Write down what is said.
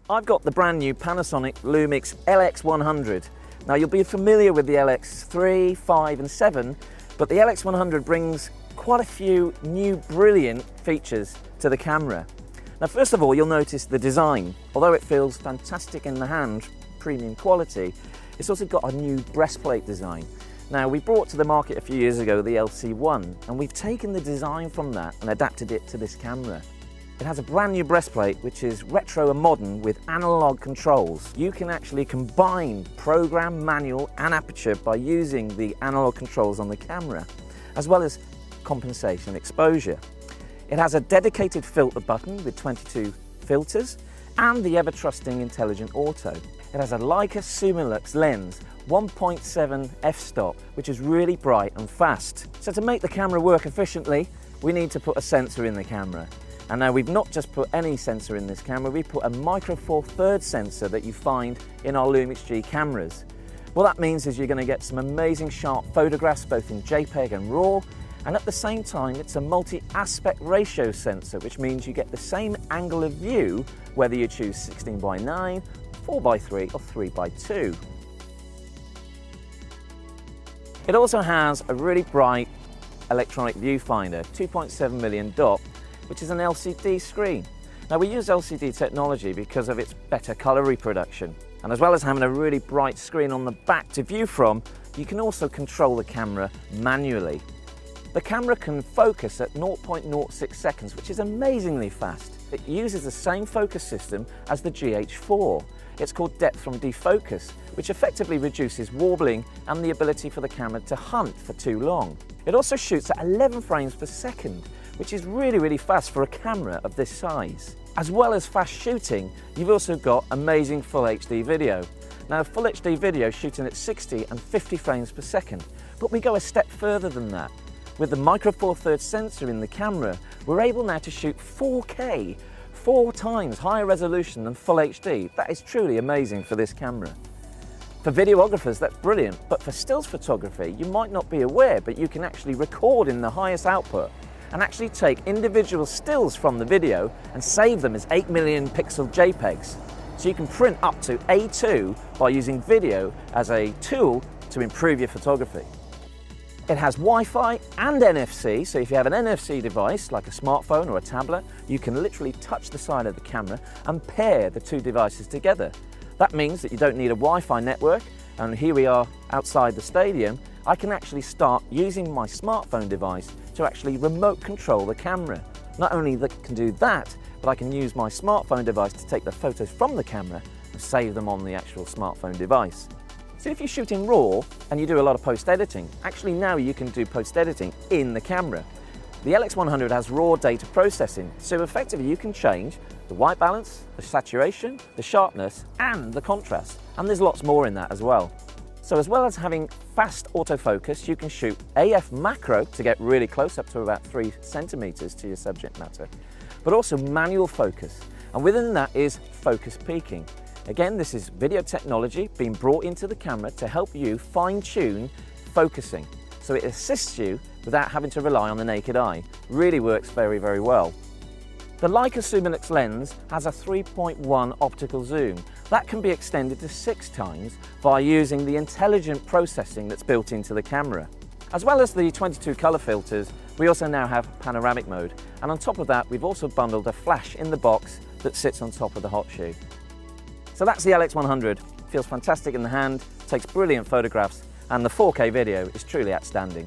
I've got the brand new Panasonic LUMIX LX100. Now you'll be familiar with the LX3, 5 and 7, but the LX100 brings quite a few new brilliant features to the camera. Now first of all, you'll notice the design. Although it feels fantastic in the hand, premium quality, it's also got a new breastplate design. Now we brought to the market a few years ago the LC1, and we've taken the design from that and adapted it to this camera. It has a brand new breastplate which is retro and modern with analog controls. You can actually combine program, manual and aperture by using the analog controls on the camera, as well as compensation exposure. It has a dedicated filter button with 22 filters and the ever-trusting intelligent auto. It has a Leica LUMIX lens 1.7 f-stop, which is really bright and fast. So to make the camera work efficiently, we need to put a sensor in the camera. And now we've not just put any sensor in this camera, we put a micro four thirds sensor that you find in our LUMIX G cameras. What that means is you're going to get some amazing sharp photographs both in JPEG and RAW, and at the same time it's a multi-aspect ratio sensor, which means you get the same angle of view whether you choose 16:9, 4:3 or 3:2. It also has a really bright electronic viewfinder, 2.7 million dot, which is an LCD screen. Now we use LCD technology because of its better colour reproduction, and as well as having a really bright screen on the back to view from, you can also control the camera manually. The camera can focus at 0.06 seconds, which is amazingly fast. It uses the same focus system as the GH4. It's called depth from defocus, which effectively reduces warbling and the ability for the camera to hunt for too long. It also shoots at 11 frames per second, which is really fast for a camera of this size. As well as fast shooting, you've also got amazing full HD video. Now full HD video shooting at 60 and 50 frames per second, but we go a step further than that. With the micro four thirds sensor in the camera, we're able now to shoot 4K, 4 times higher resolution than full HD. That is truly amazing for this camera. For videographers, that's brilliant, but for stills photography, you might not be aware, but you can actually record in the highest output and actually take individual stills from the video and save them as 8 million pixel JPEGs. So you can print up to A2 by using video as a tool to improve your photography. It has Wi-Fi and NFC, so if you have an NFC device like a smartphone or a tablet, you can literally touch the side of the camera and pair the two devices together. That means that you don't need a Wi-Fi network, and here we are outside the stadium. I can actually start using my smartphone device to actually remote control the camera. Not only can do that, but I can use my smartphone device to take the photos from the camera and save them on the actual smartphone device. So if you shoot in RAW and you do a lot of post-editing, actually now you can do post-editing in the camera. The LX100 has raw data processing, so effectively you can change the white balance, the saturation, the sharpness and the contrast, and there's lots more in that as well. So as well as having fast autofocus, you can shoot AF macro to get really close, up to about 3 centimeters to your subject matter, but also manual focus, and within that is focus peaking. Again, this is video technology being brought into the camera to help you fine-tune focusing, so it assists you without having to rely on the naked eye. Really works very well. The Leica LUMIX lens has a 3.1 optical zoom. That can be extended to 6 times by using the intelligent processing that's built into the camera. As well as the 22 colour filters, we also now have panoramic mode, and on top of that we've also bundled a flash in the box that sits on top of the hot shoe. So that's the LX100. Feels fantastic in the hand, takes brilliant photographs, and the 4K video is truly outstanding.